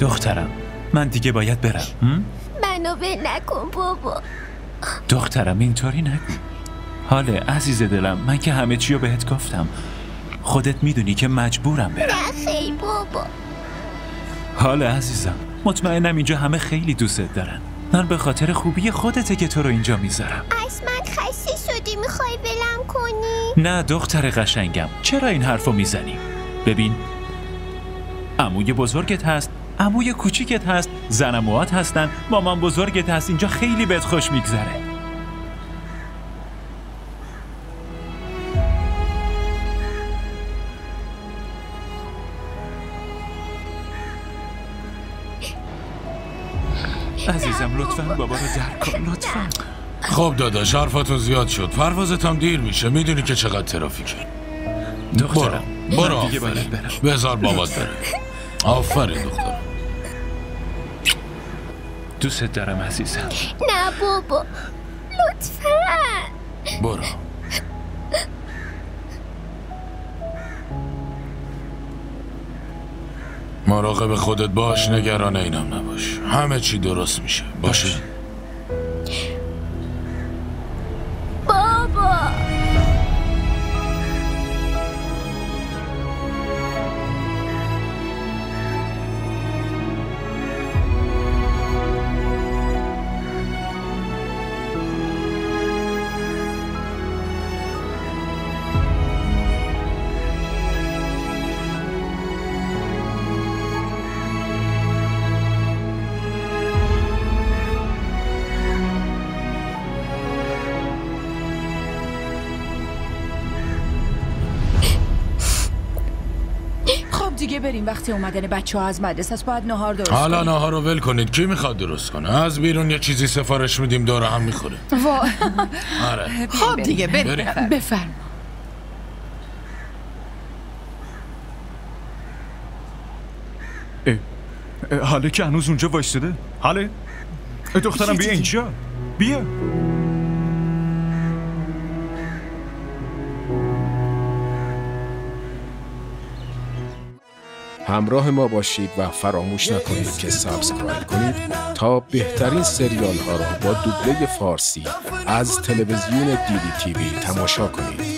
دخترم من دیگه باید برم. منو ول نکن بابا. دخترم اینطوری نگو. حاله عزیز دلم، من که همه چی رو بهت گفتم. خودت میدونی که مجبورم برم. نه خیلی بابا. حاله عزیزم، مطمئنم اینجا همه خیلی دوستت دارن. من به خاطر خوبی خودته که تو رو اینجا میذارم. از من خسته شدی میخوای ولم کنی؟ نه دختر قشنگم، چرا این حرفو میزنی؟ ببین، عموی بزرگت هست، عموی کوچیکت هست، زنموات هستن، مامان بزرگت هست. اینجا خیلی بهت خوش میگذره. عزیزم لطفاً بابا رو درک کن لطفاً. خب داداش حرفاتون زیاد شد، پروازت هم دیر میشه، میدونی که چقدر ترافیکه. دخترم برو دیگه باید برم. بذار بابات بره. آفرین دخترم. دوست دارم عزیزم. نه بابا لطفاً. برو. مراقب خودت باش، نگران اینم نباش، همه چی درست میشه. باشه بابا. دیگه بریم، وقتی اومدن بچه‌ها از مدرسه است باید ناهار درست حالا کنیم. ناهار رو ول کنید، کی میخواد درست کنه؟ از بیرون یه چیزی سفارش میدیم دور هم میخوره. آره. خب دیگه بریم. بفرما. حاله که هنوز اونجا وایستده؟ حاله؟ دخترم بیا اینجا. بیا. همراه ما باشید و فراموش نکنید که سابسکرایب کنید تا بهترین سریال ها را با دوبله فارسی از تلویزیون دیدی تیوی تماشا کنید.